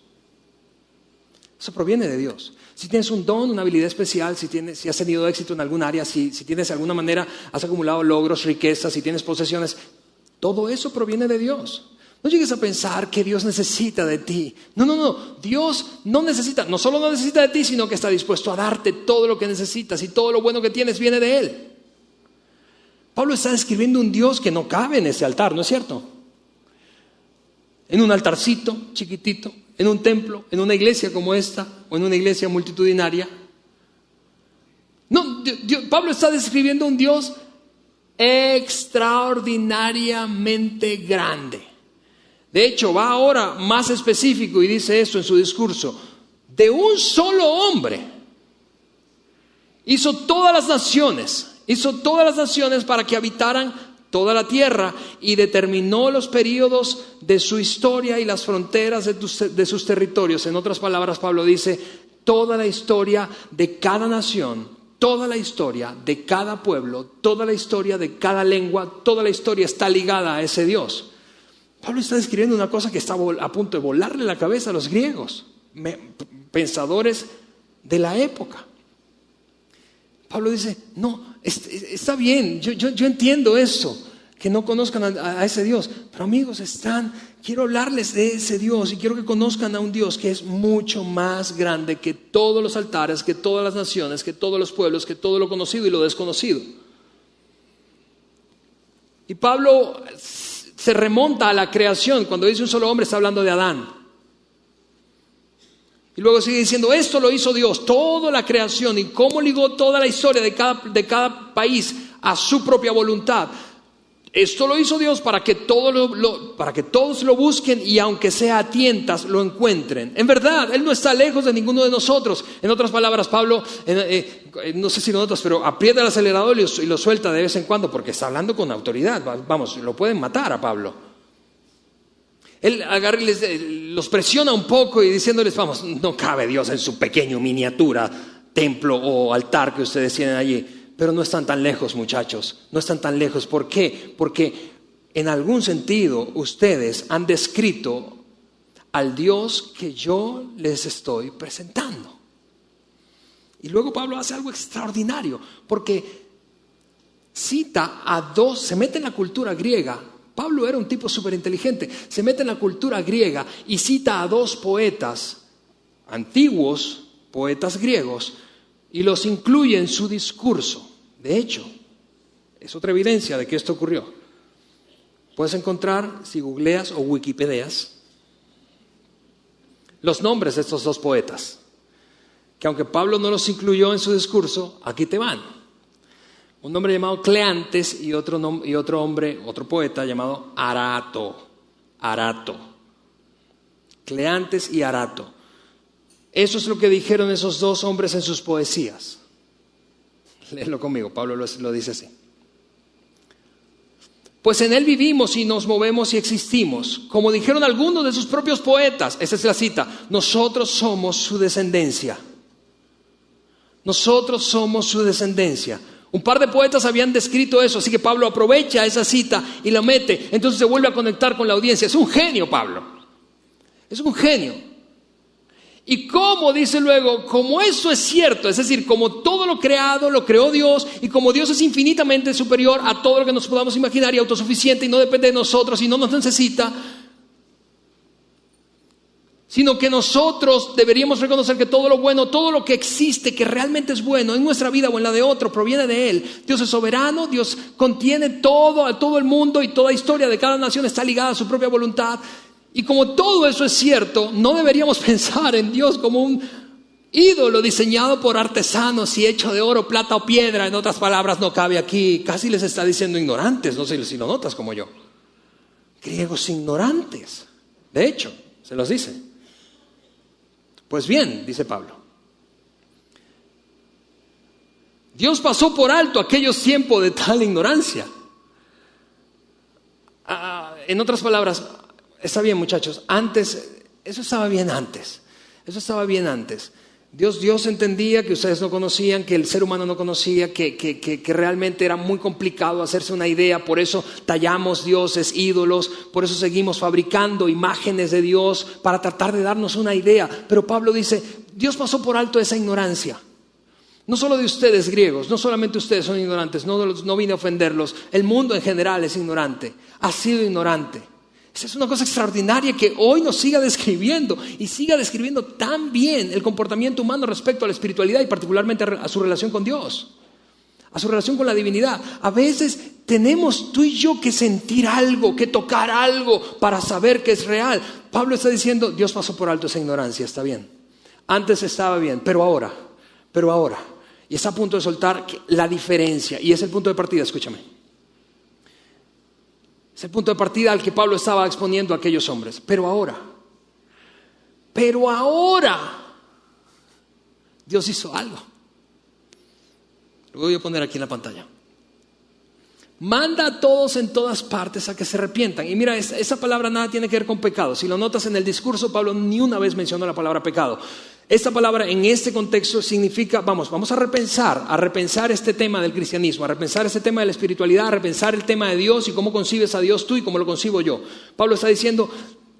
Eso proviene de Dios. Si tienes un don, una habilidad especial, si has tenido éxito en algún área, si tienes de alguna manera, has acumulado logros, riquezas, si tienes posesiones, todo eso proviene de Dios. No llegues a pensar que Dios necesita de ti. No. Dios no necesita, no solo no necesita de ti, sino que está dispuesto a darte todo lo que necesitas y todo lo bueno que tienes viene de Él. Pablo está describiendo un Dios que no cabe en ese altar, ¿no es cierto? En un altarcito chiquitito, en un templo, en una iglesia como esta o en una iglesia multitudinaria. No, Pablo está describiendo un Dios extraordinariamente grande. De hecho, va ahora más específico y dice esto en su discurso. De un solo hombre hizo todas las naciones para que habitaran toda la tierra y determinó los períodos de su historia y las fronteras de sus territorios. En otras palabras, Pablo dice, toda la historia de cada nación, toda la historia de cada pueblo, toda la historia de cada lengua, toda la historia está ligada a ese Dios. Pablo está describiendo una cosa que está a punto de volarle la cabeza a los griegos, pensadores de la época. Pablo dice, no, está bien, yo entiendo eso, que no conozcan a ese Dios, pero amigos, quiero hablarles de ese Dios y quiero que conozcan a un Dios que es mucho más grande que todos los altares, que todas las naciones, que todos los pueblos, que todo lo conocido y lo desconocido. Y Pablo se remonta a la creación. Cuando dice un solo hombre, está hablando de Adán. Y luego sigue diciendo, esto lo hizo Dios, toda la creación, y cómo ligó toda la historia de cada país a su propia voluntad. Esto lo hizo Dios para que todos lo busquen y aunque sea a tientas lo encuentren. En verdad, Él no está lejos de ninguno de nosotros. En otras palabras, Pablo, no sé si lo notas, pero aprieta el acelerador y lo suelta de vez en cuando porque está hablando con autoridad. Vamos, lo pueden matar a Pablo. Él agarra y los presiona un poco y diciéndoles, vamos, no cabe Dios en su pequeño miniatura templo o altar que ustedes tienen allí. Pero no están tan lejos, muchachos, no están tan lejos. ¿Por qué? Porque en algún sentido ustedes han descrito al Dios que yo les estoy presentando. Y luego Pablo hace algo extraordinario, porque cita a dos, se mete en la cultura griega. Pablo era un tipo súper inteligente, se mete en la cultura griega y cita a dos poetas, antiguos poetas griegos, y los incluye en su discurso. De hecho, es otra evidencia de que esto ocurrió. Puedes encontrar, si googleas o wikipedias, los nombres de estos dos poetas, que aunque Pablo no los incluyó en su discurso, aquí te van. Un hombre llamado Cleantes y otro poeta llamado Arato. Cleantes y Arato. Eso es lo que dijeron esos dos hombres en sus poesías. Léelo conmigo, Pablo lo dice así. Pues en Él vivimos y nos movemos y existimos. Como dijeron algunos de sus propios poetas, esa es la cita, nosotros somos su descendencia. Nosotros somos su descendencia. Un par de poetas habían descrito eso, así que Pablo aprovecha esa cita y la mete. Entonces se vuelve a conectar con la audiencia. Es un genio, Pablo. Es un genio. Y como dice luego, como eso es cierto, es decir, como todo lo creado lo creó Dios y como Dios es infinitamente superior a todo lo que nos podamos imaginar y autosuficiente y no depende de nosotros y no nos necesita, sino que nosotros deberíamos reconocer que todo lo bueno, todo lo que existe, que realmente es bueno en nuestra vida o en la de otro, proviene de Él. Dios es soberano, Dios contiene todo, a todo el mundo y toda historia de cada nación está ligada a su propia voluntad. Y como todo eso es cierto, no deberíamos pensar en Dios como un ídolo diseñado por artesanos y hecho de oro, plata o piedra. En otras palabras, no cabe aquí. Casi les está diciendo ignorantes, no sé si lo notas como yo. Griegos ignorantes. De hecho, se los dice. Pues bien, dice Pablo, Dios pasó por alto aquellos tiempos de tal ignorancia. En otras palabras, está bien, muchachos, eso estaba bien antes. Dios entendía que ustedes no conocían, que el ser humano no conocía, que realmente era muy complicado hacerse una idea. Por eso tallamos dioses, ídolos, por eso seguimos fabricando imágenes de Dios para tratar de darnos una idea. Pero Pablo dice, Dios pasó por alto esa ignorancia. No solo de ustedes griegos, no solamente ustedes son ignorantes, no vine a ofenderlos. El mundo en general es ignorante, ha sido ignorante. Esa es una cosa extraordinaria que hoy nos siga describiendo y siga describiendo tan bien el comportamiento humano respecto a la espiritualidad y particularmente a su relación con Dios, a su relación con la divinidad. A veces tenemos tú y yo que sentir algo, que tocar algo para saber que es real. Pablo está diciendo, Dios pasó por alto esa ignorancia, está bien. Antes estaba bien, pero ahora. Y está a punto de soltar la diferencia y es el punto de partida, escúchame. Es el punto de partida al que Pablo estaba exponiendo a aquellos hombres. Pero ahora, Dios hizo algo. Lo voy a poner aquí en la pantalla. Manda a todos en todas partes a que se arrepientan. Y mira, esa palabra nada tiene que ver con pecado. Si lo notas en el discurso, Pablo ni una vez mencionó la palabra pecado. Esta palabra en este contexto significa, vamos a repensar este tema del cristianismo, a repensar este tema de la espiritualidad, a repensar el tema de Dios y cómo concibes a Dios tú y cómo lo concibo yo. Pablo está diciendo,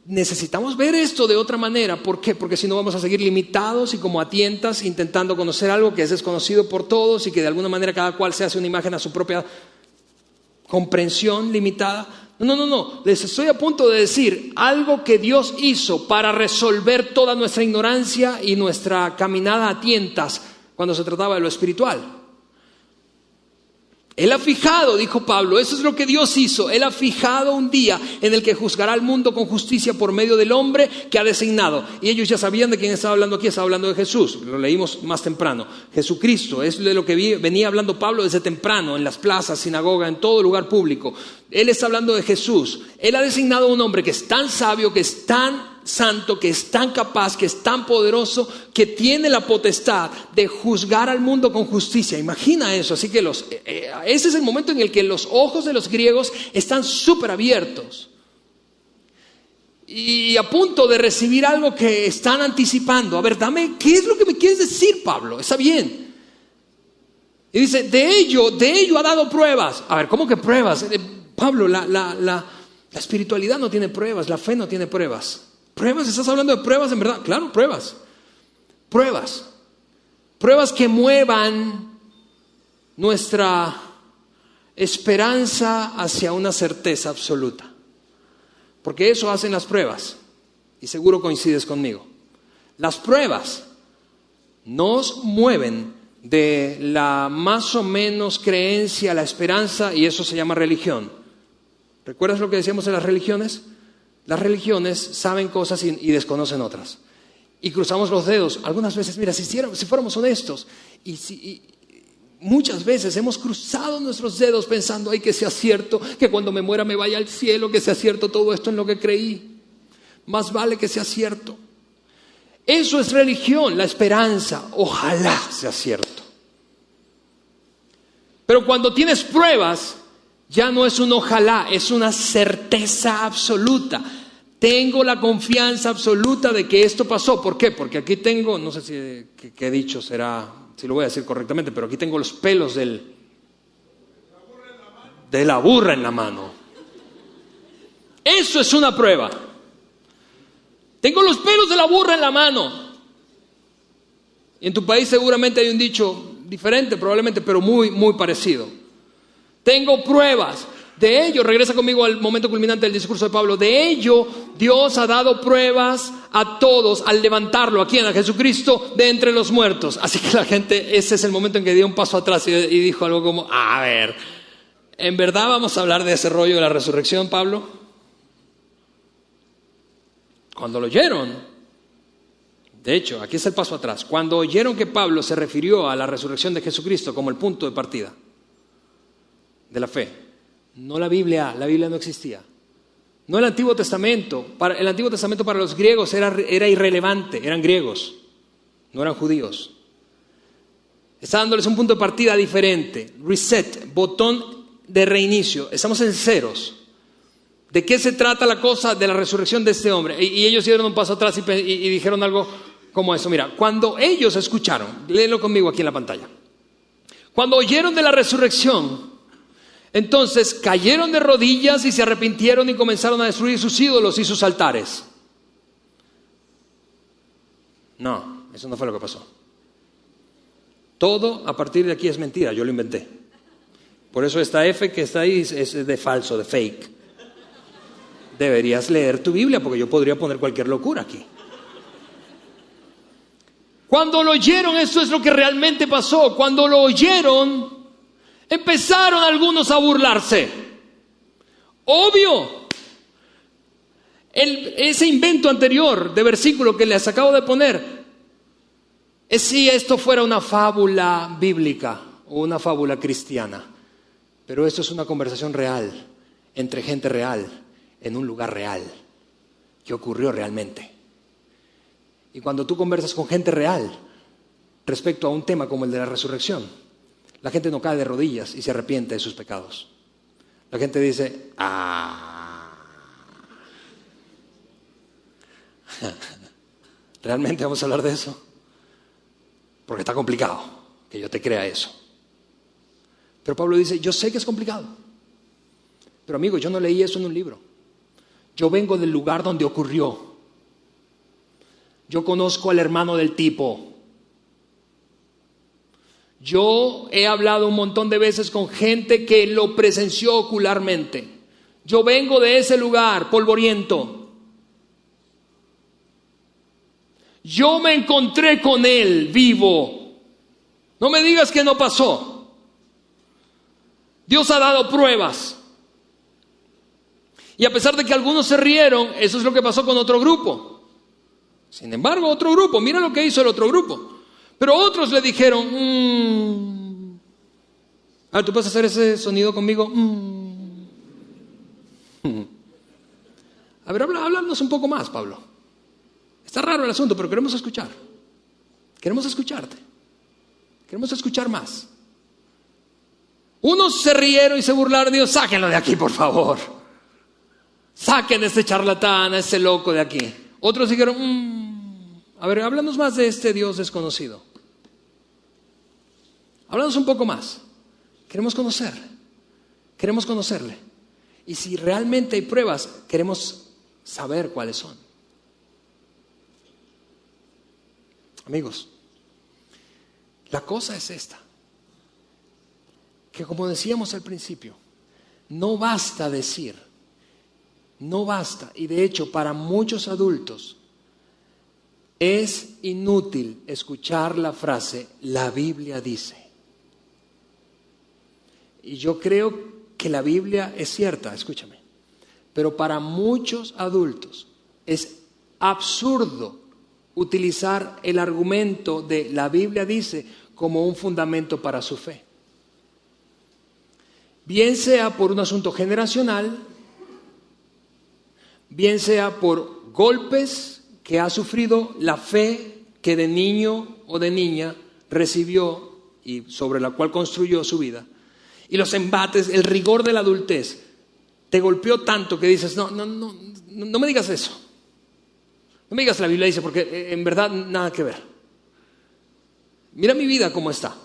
necesitamos ver esto de otra manera. ¿Por qué? Porque si no vamos a seguir limitados y como a tientas intentando conocer algo que es desconocido por todos y que de alguna manera cada cual se hace una imagen a su propia comprensión limitada. No, les estoy a punto de decir algo que Dios hizo para resolver toda nuestra ignorancia y nuestra caminada a tientas cuando se trataba de lo espiritual. Él ha fijado, dijo Pablo, eso es lo que Dios hizo. Él ha fijado un día en el que juzgará al mundo con justicia por medio del hombre que ha designado. Y ellos ya sabían de quién estaba hablando aquí, estaba hablando de Jesús. Lo leímos más temprano. Jesucristo, es de lo que venía hablando Pablo desde temprano, en las plazas, sinagoga, en todo lugar público. Él está hablando de Jesús. Él ha designado a un hombre que es tan sabio, que es tan santo, que es tan capaz, que es tan poderoso, que tiene la potestad de juzgar al mundo con justicia. Imagina eso. Así que ese es el momento en el que los ojos de los griegos están súper abiertos y a punto de recibir algo que están anticipando. A ver, ¿qué es lo que me quieres decir, Pablo? Está bien. Y dice, de ello ha dado pruebas. A ver, ¿cómo que pruebas? Pablo, la espiritualidad no tiene pruebas, la fe no tiene pruebas. ¿Pruebas? ¿Estás hablando de pruebas en verdad? Claro, pruebas. Pruebas que muevan nuestra esperanza hacia una certeza absoluta. Porque eso hacen las pruebas. Y seguro coincides conmigo. Las pruebas nos mueven de la más o menos creencia a la esperanza, y eso se llama religión. ¿Recuerdas lo que decíamos en las religiones? Las religiones saben cosas y desconocen otras. Y cruzamos los dedos. Algunas veces, mira, si fuéramos honestos, y muchas veces hemos cruzado nuestros dedos pensando, ay, que sea cierto, que cuando me muera me vaya al cielo, que sea cierto todo esto en lo que creí. Más vale que sea cierto. Eso es religión, la esperanza. Ojalá sea cierto. Pero cuando tienes pruebas, ya no es un ojalá, es una certeza absoluta. Tengo la confianza absoluta de que esto pasó. ¿Por qué? Porque aquí tengo, no sé si qué dicho será, si lo voy a decir correctamente, pero aquí tengo los pelos de la burra en la mano. Eso es una prueba. Tengo los pelos de la burra en la mano. Y en tu país seguramente hay un dicho diferente, probablemente, pero muy, muy parecido. Tengo pruebas. De ello, regresa conmigo al momento culminante del discurso de Pablo. De ello, Dios ha dado pruebas a todos al levantarlo, ¿a quién? A Jesucristo de entre los muertos. Así que la gente, ese es el momento en que dio un paso atrás y dijo algo como, a ver, ¿en verdad vamos a hablar de ese rollo de la resurrección, Pablo? Cuando lo oyeron, de hecho, aquí está el paso atrás. Cuando oyeron que Pablo se refirió a la resurrección de Jesucristo como el punto de partida de la fe, no la Biblia no existía. No el Antiguo Testamento. El Antiguo Testamento para los griegos era irrelevante, eran griegos, no eran judíos. Está dándoles un punto de partida diferente. Reset, botón de reinicio. Estamos en ceros. ¿De qué se trata la cosa de la resurrección de este hombre? Y ellos dieron un paso atrás y dijeron algo como eso. Mira, cuando ellos escucharon, léelo conmigo aquí en la pantalla. Cuando oyeron de la resurrección, entonces cayeron de rodillas y se arrepintieron y comenzaron a destruir sus ídolos y sus altares. No, eso no fue lo que pasó. Todo a partir de aquí es mentira, yo lo inventé. Por eso esta F que está ahí es de falso, de fake. Deberías leer tu Biblia porque yo podría poner cualquier locura aquí. Cuando lo oyeron, eso es lo que realmente pasó. Cuando lo oyeron, empezaron algunos a burlarse. Obvio. Ese invento anterior de versículo que les acabo de poner es si esto fuera una fábula bíblica o una fábula cristiana. Pero esto es una conversación real, entre gente real, en un lugar real, que ocurrió realmente. Y cuando tú conversas con gente real respecto a un tema como el de la resurrección, la gente no cae de rodillas y se arrepiente de sus pecados. La gente dice, ¿realmente vamos a hablar de eso? Porque está complicado que yo te crea eso. Pero Pablo dice, yo sé que es complicado. Pero amigo, yo no leí eso en un libro. Yo vengo del lugar donde ocurrió. Yo conozco al hermano del tipo. Yo he hablado un montón de veces con gente que lo presenció ocularmente. Yo vengo de ese lugar polvoriento. Yo me encontré con él vivo. No me digas que no pasó. Dios ha dado pruebas. Y a pesar de que algunos se rieron, eso es lo que pasó con otro grupo. Sin embargo, otro grupo, mira lo que hizo el otro grupo. Pero otros le dijeron, ¿tú puedes hacer ese sonido conmigo? A ver, háblanos un poco más, Pablo. Está raro el asunto, pero queremos escuchar. Queremos escucharte. Queremos escuchar más. Unos se rieron y se burlaron y dijeron, sáquenlo de aquí, por favor. Saquen a este charlatán, a este loco de aquí. Otros dijeron, a ver, háblanos más de este Dios desconocido. Háblanos un poco más. Queremos conocer. Queremos conocerle. Y si realmente hay pruebas, queremos saber cuáles son. Amigos, la cosa es esta. Que como decíamos al principio, no basta decir, no basta. Y de hecho, para muchos adultos es inútil escuchar la frase, la Biblia dice. Y yo creo que la Biblia es cierta, escúchame. Pero para muchos adultos es absurdo utilizar el argumento de la Biblia dice como un fundamento para su fe. Bien sea por un asunto generacional, bien sea por golpes que ha sufrido la fe que de niño o de niña recibió y sobre la cual construyó su vida. Y los embates, el rigor de la adultez, te golpeó tanto que dices, no me digas eso. No me digas la Biblia dice, porque en verdad nada que ver. Mira mi vida cómo está.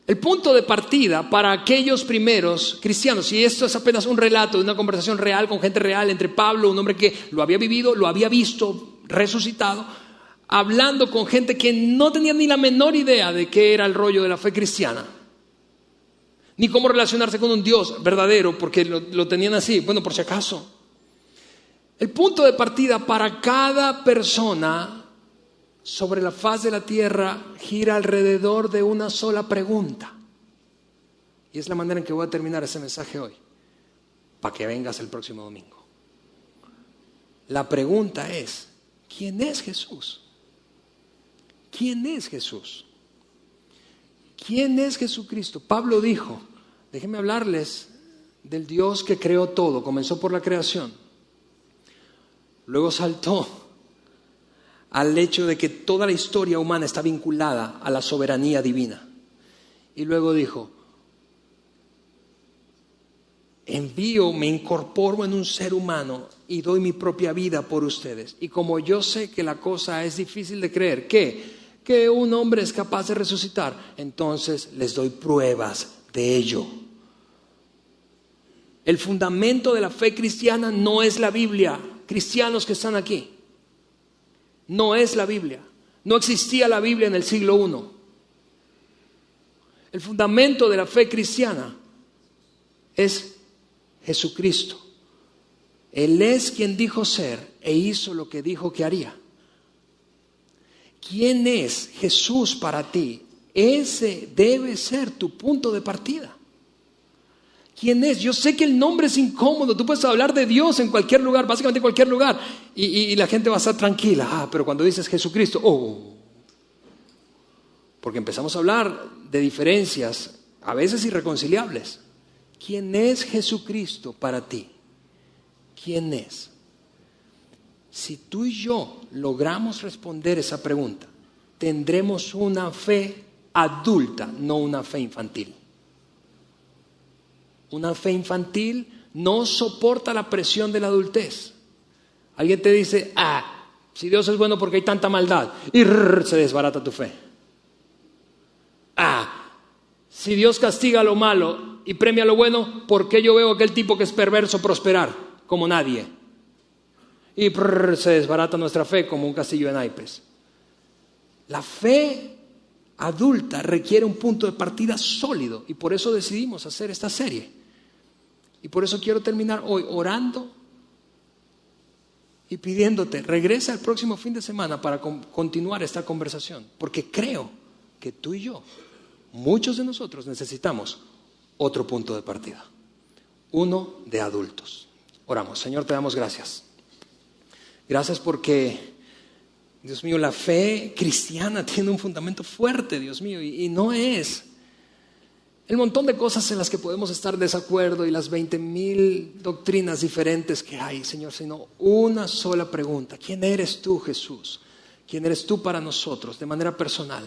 El punto de partida para aquellos primeros cristianos, y esto es apenas un relato de una conversación real con gente real entre Pablo, un hombre que lo había vivido, lo había visto resucitado, hablando con gente que no tenía ni la menor idea de qué era el rollo de la fe cristiana, ni cómo relacionarse con un Dios verdadero, porque lo tenían así, bueno, por si acaso. El punto de partida para cada persona sobre la faz de la tierra gira alrededor de una sola pregunta. Y es la manera en que voy a terminar ese mensaje hoy, para que vengas el próximo domingo. La pregunta es, ¿quién es Jesús? ¿Quién es Jesús? ¿Quién es Jesucristo? Pablo dijo, déjenme hablarles del Dios que creó todo, comenzó por la creación, luego saltó al hecho de que toda la historia humana está vinculada a la soberanía divina. Y luego dijo, me incorporo en un ser humano y doy mi propia vida por ustedes. Y como yo sé que la cosa es difícil de creer, que un hombre es capaz de resucitar, entonces les doy pruebas de ello. El fundamento de la fe cristiana no es la Biblia. Cristianos que están aquí, no es la Biblia. No existía la Biblia en el siglo I. El fundamento de la fe cristiana es Jesucristo. Él es quien dijo ser e hizo lo que dijo que haría. ¿Quién es Jesús para ti? Ese debe ser tu punto de partida. ¿Quién es? Yo sé que el nombre es incómodo. Tú puedes hablar de Dios en cualquier lugar, básicamente en cualquier lugar, y la gente va a estar tranquila. Pero cuando dices Jesucristo, porque empezamos a hablar de diferencias, a veces irreconciliables. ¿Quién es Jesucristo para ti? ¿Quién es? Si tú y yo logramos responder esa pregunta, tendremos una fe adulta, no una fe infantil. Una fe infantil no soporta la presión de la adultez. Alguien te dice, si Dios es bueno porque hay tanta maldad, y se desbarata tu fe. Si Dios castiga lo malo y premia lo bueno, ¿por qué yo veo a aquel tipo que es perverso prosperar como nadie? Y se desbarata nuestra fe como un castillo de naipes. La fe adulta requiere un punto de partida sólido, y por eso decidimos hacer esta serie. Y por eso quiero terminar hoy orando y pidiéndote, regresa el próximo fin de semana para continuar esta conversación, porque creo que tú y yo, muchos de nosotros necesitamos otro punto de partida. Uno de adultos. Oramos. Señor, te damos gracias. Gracias porque, Dios mío, la fe cristiana tiene un fundamento fuerte, Dios mío, y no es el montón de cosas en las que podemos estar de desacuerdo y las 20,000 doctrinas diferentes que hay, Señor, sino una sola pregunta. ¿Quién eres tú, Jesús? ¿Quién eres tú para nosotros de manera personal?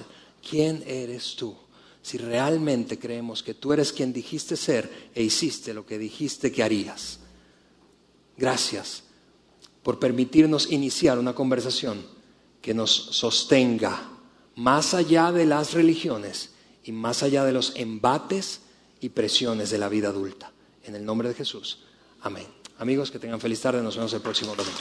¿Quién eres tú? Si realmente creemos que tú eres quien dijiste ser e hiciste lo que dijiste que harías. Gracias por permitirnos iniciar una conversación que nos sostenga más allá de las religiones y más allá de los embates y presiones de la vida adulta. En el nombre de Jesús. Amén. Amigos, que tengan feliz tarde. Nos vemos el próximo domingo.